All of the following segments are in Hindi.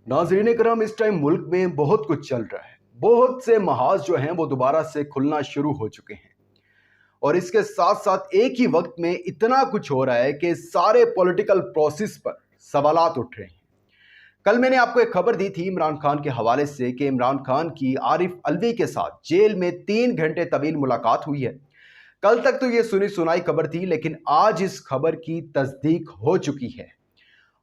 नाज़रीन करम, इस टाइम मुल्क में बहुत कुछ चल रहा है। बहुत से महाज जो हैं वो दोबारा से खुलना शुरू हो चुके हैं और इसके साथ साथ एक ही वक्त में इतना कुछ हो रहा है कि सारे पॉलिटिकल प्रोसेस पर सवालात उठ रहे हैं। कल मैंने आपको एक खबर दी थी इमरान खान के हवाले से कि इमरान खान की आरिफ अलवी के साथ जेल में 3 घंटे तवील मुलाकात हुई है। कल तक तो ये सुनी सुनाई खबर थी, लेकिन आज इस खबर की तस्दीक हो चुकी है।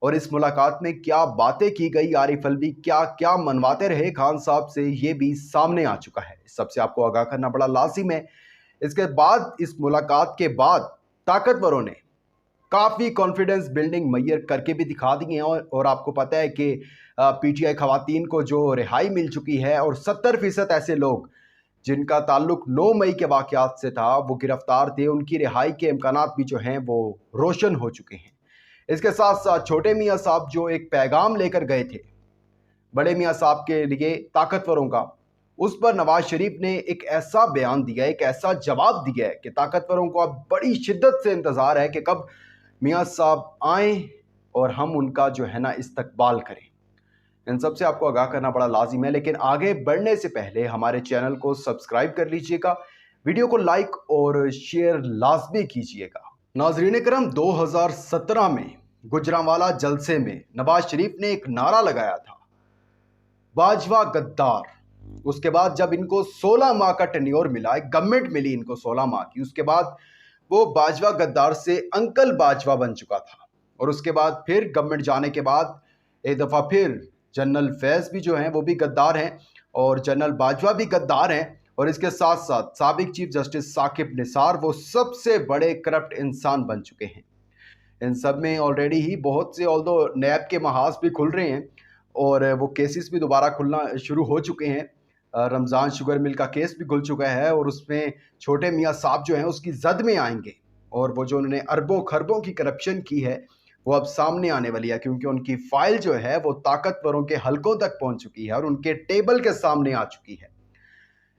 और इस मुलाकात में क्या बातें की गई, आरिफ अलवी क्या क्या मनवाते रहे खान साहब से, ये भी सामने आ चुका है। इस सबसे आपको आगाह करना बड़ा लाजिम है। इसके बाद, इस मुलाकात के बाद ताकतवरों ने काफ़ी कॉन्फिडेंस बिल्डिंग मैयर करके भी दिखा दिए हैं और आपको पता है कि पीटीआई खवातीन को जो रिहाई मिल चुकी है और 70% ऐसे लोग जिनका ताल्लुक 9 मई के वाक़यात से था वो गिरफ्तार थे, उनकी रिहाई के इम्कानात भी जो हैं वो रोशन हो चुके हैं। इसके साथ साथ छोटे मियाँ साहब जो एक पैगाम लेकर गए थे बड़े मियाँ साहब के लिए ताकतवरों का, उस पर नवाज शरीफ ने एक ऐसा बयान दिया, एक ऐसा जवाब दिया है कि ताकतवरों को अब बड़ी शिद्दत से इंतज़ार है कि कब मियाँ साहब आएँ और हम उनका जो है ना इस्तकबाल करें। इन सब से आपको आगाह करना बड़ा लाजिम है, लेकिन आगे बढ़ने से पहले हमारे चैनल को सब्सक्राइब कर लीजिएगा, वीडियो को लाइक और शेयर लाजमी कीजिएगा। नाज़रीन करम, 2017 में गुजरांवाला जलसे में नवाज शरीफ ने एक नारा लगाया था, बाजवा गद्दार। उसके बाद जब इनको 16 माह का टेन्योर मिला, एक गवर्नमेंट मिली इनको 16 माह की, उसके बाद वो बाजवा गद्दार से अंकल बाजवा बन चुका था। और उसके बाद फिर गवर्नमेंट जाने के बाद एक दफ़ा फिर जनरल फैज़ भी जो हैं वो भी गद्दार हैं और जनरल बाजवा भी गद्दार हैं। और इसके साथ साथ साबिक चीफ जस्टिस साकिब निसार वो सबसे बड़े करप्ट इंसान बन चुके हैं। इन सब में ऑलरेडी ही बहुत से ऑल्दो नैब के महाज भी खुल रहे हैं और वो केसेस भी दोबारा खुलना शुरू हो चुके हैं। रमज़ान शुगर मिल का केस भी खुल चुका है और उसमें छोटे मियाँ साहब जो हैं उसकी जद में आएंगे और वो जो उन्होंने अरबों खरबों की करप्शन की है वो अब सामने आने वाली है, क्योंकि उनकी फाइल जो है वो ताकतवरों के हलकों तक पहुंच चुकी है और उनके टेबल के सामने आ चुकी है।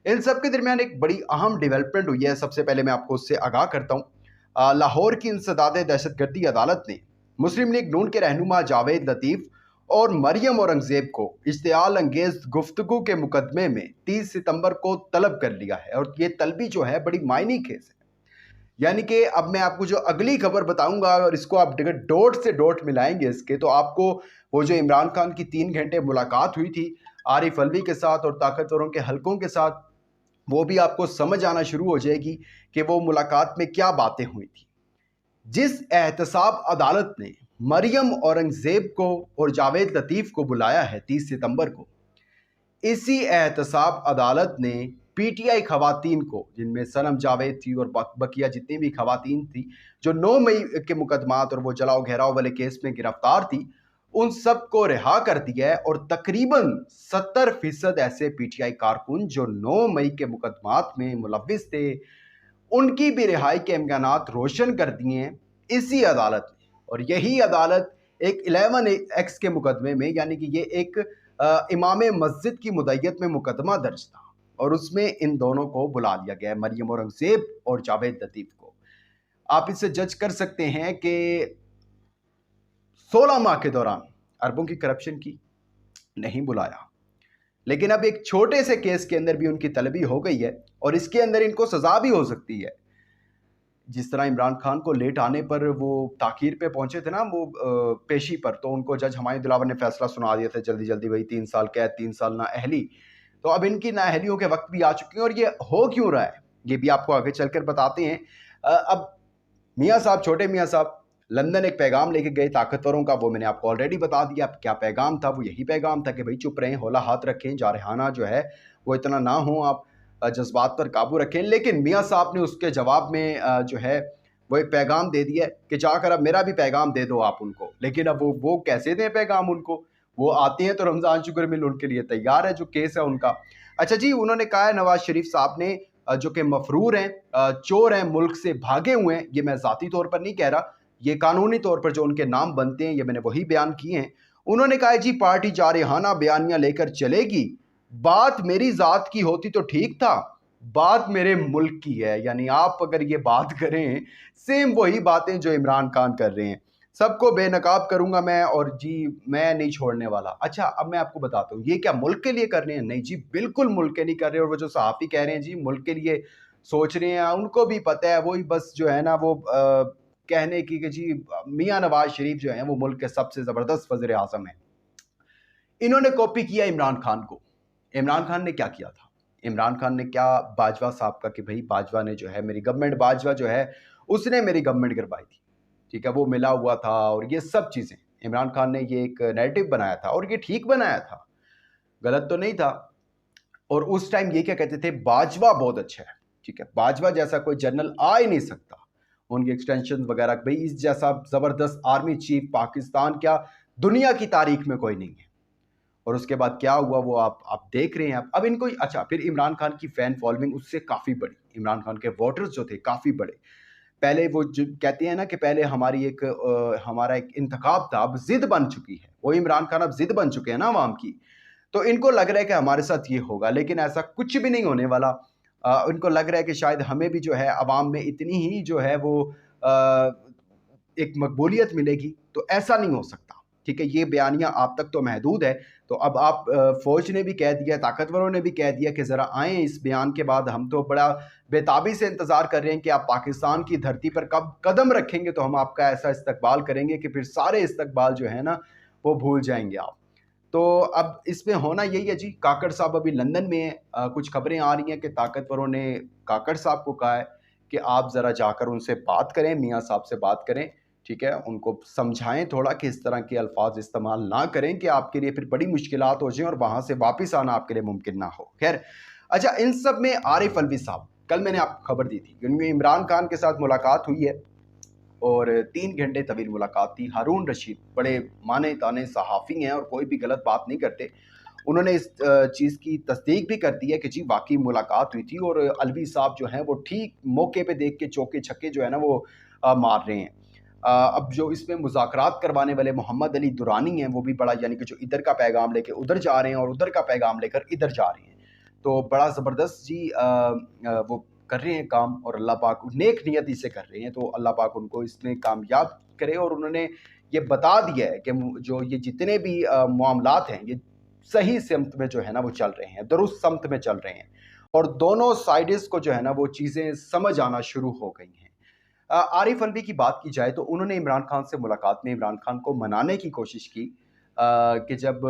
इन सब के दरमियान एक बड़ी अहम डेवलपमेंट हुई है। सबसे पहले मैं आपको उससे आगाह करता हूँ। लाहौर की इंसदाद दहशतगर्दी अदालत ने मुस्लिम लीग नून के रहनुमा जावेद लतीफ़ और मरियम औरंगजेब को इश्तियाल अंगेज गुफ्तगू के मुकदमे में 30 सितंबर को तलब कर लिया है। और ये तलबी जो है बड़ी मायनी केस है, यानी कि अब मैं आपको जो अगली खबर बताऊंगा और इसको आप डॉट से डॉट मिलाएंगे इसके, तो आपको वो जो इमरान खान की 3 घंटे मुलाकात हुई थी आरिफ अलवी के साथ और ताकतवरों के हलकों के साथ, वो भी आपको समझ आना शुरू हो जाएगी कि वो मुलाकात में क्या बातें हुई थी। जिस एहतसाब अदालत ने मरियम औरंगजेब को और जावेद लतीफ़ को बुलाया है 30 सितंबर को, इसी एहतसाब अदालत ने पीटीआई खवातीन को, जिनमें सनम जावेद थी और बकिया जितनी भी खवातीन थी जो 9 मई के मुकदमात और वो जलाओ घेराव वाले केस में गिरफ्तार थी, उन सब को रिहा कर दिया है। और तकरीबन 70% ऐसे पीटीआई कारकुन जो 9 मई के मुकदमात में मुलव्विस थे, उनकी भी रिहाई के इम्कानात रोशन कर दिए हैं इसी अदालत ने। और यही अदालत एक 11X के मुकदमे में, यानी कि ये एक इमाम मस्जिद की मुद्दत में मुकदमा दर्ज था और उसमें इन दोनों को बुला लिया गया है, मरियम औरंगजेब और जावेद लतीफ़ को। आप इससे जज कर सकते हैं कि 16 माह के दौरान अरबों की करप्शन की नहीं बुलाया, लेकिन अब एक छोटे से केस के अंदर भी उनकी तलबी हो गई है और इसके अंदर इनको सजा भी हो सकती है। जिस तरह इमरान खान को लेट आने पर वो ताखीर पे पहुंचे थे ना, वो पेशी पर, तो उनको जज हमायूं दिलावर ने फैसला सुना दिया था जल्दी जल्दी, वही 3 साल कैद 3 साल नाअहली। तो अब इनकी नाअहलियों के वक्त भी आ चुके हैं और ये हो क्यों रहा है ये भी आपको आगे चलकर बताते हैं। अब मियाँ साहब, छोटे मियाँ साहब लंदन एक पैगाम लेके गए ताकतवरों का, वो मैंने आपको ऑलरेडी बता दिया। अब क्या पैगाम था? वो यही पैगाम था कि भाई चुप रहें, हौला हाथ रखें, जारहाना जो है वो इतना ना हो, आप जज्बात पर काबू रखें। लेकिन मियाँ साहब ने उसके जवाब में जो है वो एक पैगाम दे दिया कि जाकर अब मेरा भी पैगाम दे दो आप उनको। लेकिन अब वो कैसे दें पैगाम उनको? वो आते हैं तो रमज़ान शुगर मिल उनके लिए तैयार है, जो केस है उनका। अच्छा जी, उन्होंने कहा है नवाज शरीफ साहब ने, जो कि मफरूर हैं, चोर हैं, मुल्क से भागे हुए हैं, ये मैं ज़ाती तौर पर नहीं कह रहा, ये कानूनी तौर पर जो उनके नाम बनते हैं ये मैंने वही बयान किए हैं। उन्होंने कहा है जी पार्टी जारहाना बयानियां लेकर चलेगी, बात मेरी ज़ात की होती तो ठीक था, बात मेरे मुल्क की है। यानी आप अगर ये बात करें, सेम वही बातें जो इमरान खान कर रहे हैं, सबको बेनकाब करूंगा मैं, और जी मैं नहीं छोड़ने वाला। अच्छा, अब मैं आपको बताता हूँ, ये क्या मुल्क के लिए कर रहे हैं? नहीं जी, बिल्कुल मुल्क के नहीं कर रहे। और वो जो सहाफ़ी कह रहे हैं जी मुल्क के लिए सोच रहे हैं, उनको भी पता है, वही बस जो है ना वो कहने की कि जी मियाँ नवाज शरीफ जो हैं वो मुल्क के सबसे ज़बरदस्त वज़ीर आज़म हैं। इन्होंने कॉपी किया इमरान खान को। इमरान खान ने क्या किया था? इमरान खान ने क्या बाजवा साहब का कि भई बाजवा ने जो है मेरी गवर्नमेंट, बाजवा जो है उसने मेरी गवर्नमेंट गिरवाई थी। ठीक है, वो मिला हुआ था और ये सब चीज़ें। इमरान खान ने ये एक नैरेटिव बनाया था और ये ठीक बनाया था, गलत तो नहीं था। और उस टाइम ये क्या कहते थे, बाजवा बहुत अच्छा है। ठीक है, बाजवा जैसा कोई जनरल आ ही नहीं सकता। उनकी एक्सटेंशन वगैरह, भाई इस जैसा ज़बरदस्त आर्मी चीफ पाकिस्तान क्या दुनिया की तारीख में कोई नहीं है। और उसके बाद क्या हुआ वो आप देख रहे हैं। आप अब इनको अच्छा, फिर इमरान खान की फैन फॉलोइंग उससे काफ़ी बड़ी, इमरान खान के वोटर्स जो थे काफ़ी बड़े। पहले वो जो कहते हैं ना कि पहले हमारी एक हमारा एक इंतखाब था, अब ज़िद बन चुकी है। वो इमरान खान अब ज़िद बन चुके हैं ना अवाम की। तो इनको लग रहा है कि हमारे साथ ये होगा, लेकिन ऐसा कुछ भी नहीं होने वाला। इनको लग रहा है कि शायद हमें भी जो है अवाम में इतनी ही जो है वो अ, एक मकबूलियत मिलेगी, तो ऐसा नहीं हो सकता। ठीक है, ये बयानियाँ आप तक तो महदूद है। तो अब आप फ़ौज ने भी कह दिया, ताकतवरों ने भी कह दिया कि ज़रा आएँ इस बयान के बाद। हम तो बड़ा बेताबी से इंतज़ार कर रहे हैं कि आप पाकिस्तान की धरती पर कब कदम रखेंगे तो हम आपका ऐसा इस्तकबाल करेंगे कि फिर सारे इस्तकबाल जो है ना वो भूल जाएँगे आप। तो अब इसमें होना यही है जी, काकड़ साहब अभी लंदन में हैं। कुछ खबरें आ रही हैं कि ताकतवरों ने काकड़ साहब को कहा है कि आप ज़रा जाकर उनसे बात करें, मियाँ साहब से बात करें, ठीक है? उनको समझाएँ थोड़ा कि इस तरह के अल्फ़ाज़ इस्तेमाल ना करें कि आपके लिए फिर बड़ी मुश्किलात हो जाएँ और वहाँ से वापस आना आपके लिए मुमकिन ना हो। ख़ैर, अच्छा, इन सब में आरिफ अलवी साहब, कल मैंने आपको खबर दी थी कि उनमें इमरान खान के साथ मुलाकात हुई है और 3 घंटे तवील मुलाकात थी। हारून रशीद बड़े माने-ताने सहाफ़ी हैं और कोई भी गलत बात नहीं करते। उन्होंने इस चीज़ की तस्दीक भी कर दी है कि जी वाक़ई मुलाकात हुई थी और अलवी साहब जो हैं वो ठीक मौके पे देख के चौके-छक्के जो है ना वो मार रहे हैं। अब जो इसमें मुज़ाकरात करवाने वाले मोहम्मद अली दुरानी हैं, वो भी बड़ा, यानी कि जो इधर का पैगाम लेके उधर जा रहे हैं और उधर का पैगाम लेकर इधर जा रहे हैं। तो बड़ा ज़बरदस्त जी वो कर रहे हैं काम और अल्लाह पाक नेक नियति से कर रहे हैं, तो अल्लाह पाक उनको इसमें कामयाब करे। और उन्होंने ये बता दिया है कि जो ये जितने भी मामलात हैं, ये सही सिमत में जो है ना वो चल रहे हैं, दुरुस्त समत में चल रहे हैं और दोनों साइड्स को जो है ना वो चीज़ें समझ आना शुरू हो गई हैं। आरिफ अलवी की बात की जाए तो उन्होंने इमरान खान से मुलाकात में इमरान खान को मनाने की कोशिश की कि जब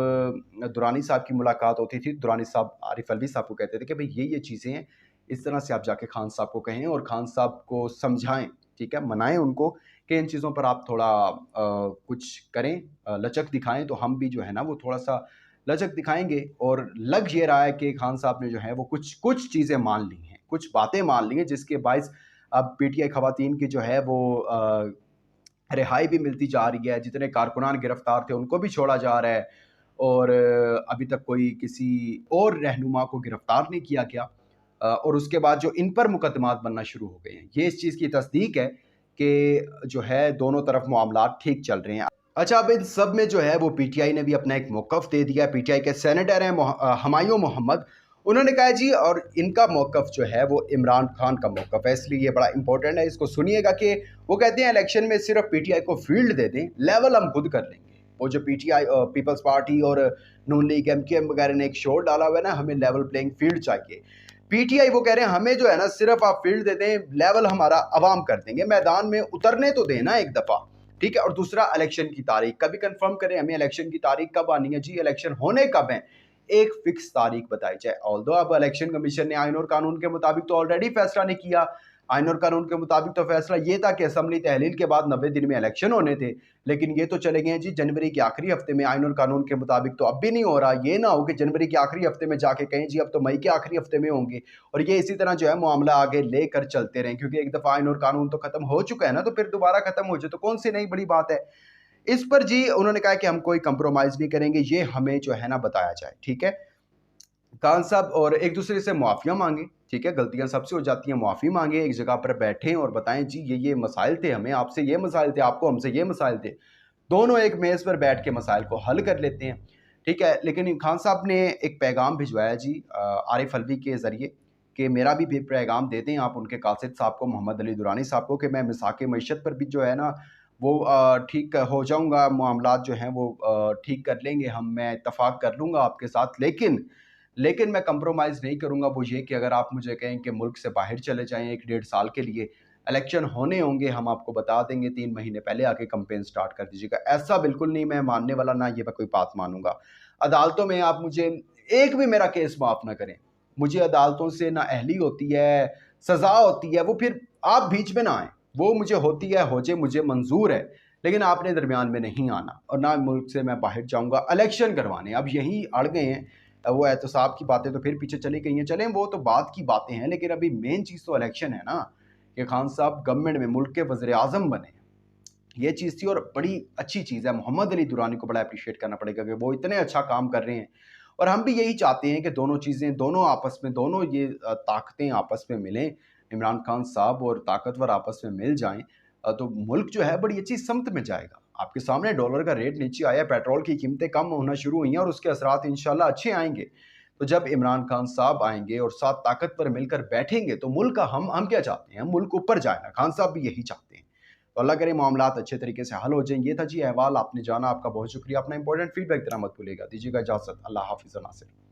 दुरानी साहब की मुलाकात होती थी, दुरानी साहब आरिफ अलवी साहब को कहते थे कि भाई ये चीज़ें हैं, इस तरह से आप जाके खान साहब को कहें और खान साहब को समझाएँ, ठीक है? मनाएँ उनको कि इन चीज़ों पर आप थोड़ा कुछ करें, लचक दिखाएँ, तो हम भी जो है ना वो थोड़ा-सा लचक दिखाएँगे। और लग ये रहा है कि खान साहब ने जो है वो कुछ कुछ चीज़ें मान ली हैं, कुछ बातें मान ली हैं, जिसके बाइस अब पीटीआई खवातीन की जो है वो रिहाई भी मिलती जा रही है। जितने कारकुनान गिरफ्तार थे उनको भी छोड़ा जा रहा है और अभी तक कोई किसी और रहनुमा को गिरफ्तार नहीं किया गया। और उसके बाद जो इन पर मुकदमात बनना शुरू हो गए हैं, ये इस चीज़ की तस्दीक है कि जो है दोनों तरफ मामलात ठीक चल रहे हैं। अच्छा, अब इन सब में जो है वो पीटीआई ने भी अपना एक मौक़िफ़ दे दिया। पीटीआई के सेनेटर हैं हुमायूं मोहम्मद, उन्होंने कहा जी, और इनका मौक़िफ़ जो है वो इमरान खान का मौक़िफ़ है, इसलिए ये बड़ा इंपॉर्टेंट है, इसको सुनिएगा। कि वो कहते हैं इलेक्शन में सिर्फ पीटीआई को फील्ड दे दें, लेवल हम खुद कर लेंगे। वो जो पीटीआई पीपल्स पार्टी और नून लीग एमकेएम वगैरह ने एक शोर डाला हुआ है ना, हमें लेवल प्लेइंग फील्ड चाहिए। पीटीआई वो कह रहे हैं हमें जो है ना सिर्फ आप फील्ड दे दें, लेवल हमारा अवाम कर देंगे, मैदान में उतरने तो देना एक दफ़ा, ठीक है? और दूसरा, इलेक्शन की तारीख कभी कंफर्म करें, हमें इलेक्शन की तारीख कब आनी है जी, इलेक्शन होने कब है, एक फिक्स तारीख बताई जाए। ऑल्दो अब इलेक्शन कमीशन ने आइन और कानून के मुताबिक तो ऑलरेडी फैसला नहीं किया। आइन और कानून के मुताबिक तो फैसला ये था कि असम्बली तहलील के बाद 90 दिन में इलेक्शन होने थे, लेकिन ये तो चले गए हैं जी जनवरी के आखिरी हफ्ते में। आइन और कानून के मुताबिक तो अब भी नहीं हो रहा। ये ना हो कि जनवरी के आखिरी हफ्ते में जाके कहें जी अब तो मई के आखिरी हफ्ते में होंगे, और ये इसी तरह जो है मामला आगे लेकर चलते रहें, क्योंकि एक दफ़ा आइन और कानून तो खत्म हो चुका है ना, तो फिर दोबारा खत्म हो जाए तो कौन सी नई बड़ी बात है। इस पर जी उन्होंने कहा कि हम कोई कंप्रोमाइज़ नहीं करेंगे, ये हमें जो है ना बताया जाए, ठीक है? खान साहब और एक दूसरे से मुआफ़िया मांगे, ठीक है? गलतियाँ सबसे हो जाती हैं, मुआफ़ी मांगे, एक जगह पर बैठें और बताएं जी ये मसाइल थे, हमें आपसे ये मसाइल थे, आपको हमसे ये मसाइल थे। दोनों एक मेज़ पर बैठ के मसाइल को हल कर लेते हैं, ठीक है? लेकिन खान साहब ने एक पैगाम भिजवाया जी आरिफ अलवी के ज़रिए कि मेरा भी पैगाम दे दें आप उनके कासिद साहब को, मोहम्मद अली दुरानी साहब को, कि मैं मिसाक मईशत पर भी जो है ना वो ठीक हो जाऊँगा, मामलात जो हैं वो ठीक कर लेंगे हम, मैं इत्तेफ़ाक कर लूँगा आपके साथ। लेकिन मैं कंप्रोमाइज़ नहीं करूँगा वो ये कि अगर आप मुझे कहें कि मुल्क से बाहर चले जाएँ 1 डेढ़ साल के लिए, इलेक्शन होने होंगे, हम आपको बता देंगे 3 महीने पहले आके कैंपेन स्टार्ट कर दीजिएगा। ऐसा बिल्कुल नहीं मैं मानने वाला, ना ये मैं कोई बात मानूँगा। अदालतों में आप मुझे एक भी मेरा केस माफ़ ना करें। मुझे अदालतों से ना अहली होती है, सज़ा होती है, वो फिर आप बीच में ना आएँ। वो मुझे होती है, हो जाए, मुझे मंज़ूर है, लेकिन आपने दरमियान में नहीं आना और ना मुल्क से मैं बाहर जाऊँगा इलेक्शन करवाने। अब यहीं अड़ गए हैं। वो एहतसाब की बातें तो फिर पीछे चली गई हैं। चलें वो तो बाद की बातें हैं, लेकिन अभी मेन चीज़ तो इलेक्शन है ना, कि खान साहब गवर्नमेंट में मुल्क के वज़ीर-ए-आज़म बने। ये चीज़ थी और बड़ी अच्छी चीज़ है। मोहम्मद अली दुरानी को बड़ा एप्रिशिएट करना पड़ेगा कि वो इतने अच्छा काम कर रहे हैं और हम भी यही चाहते हैं कि दोनों चीज़ें, दोनों आपस में, दोनों ये ताकतें आपस में मिलें। इमरान खान साहब और ताकतवर आपस में मिल जाएँ तो मुल्क जो है बड़ी अच्छी समत में जाएगा। आपके सामने डॉलर का रेट नीचे आया, पेट्रोल की कीमतें कम होना शुरू हुई हैं और उसके असरात इंशाल्लाह अच्छे आएँगे। तो जब इमरान खान साहब आएँगे और साथ ताकतवर मिलकर बैठेंगे तो मुल्क का हम क्या चाहते हैं? हम मुल्क ऊपर जाए ना, खान साहब भी यही चाहते हैं। तो अल्लाह करे मामलात अच्छे तरीके से हल हो जाएँ। ये था जी अहवाल, आपने जाना, आपका बहुत शुक्रिया। अपना इंपॉर्टेंट फीडबैक देना मत भूलिएगा। दीजिएगा इजाज़त। अल्लाह हाफ़िज़ नासिर।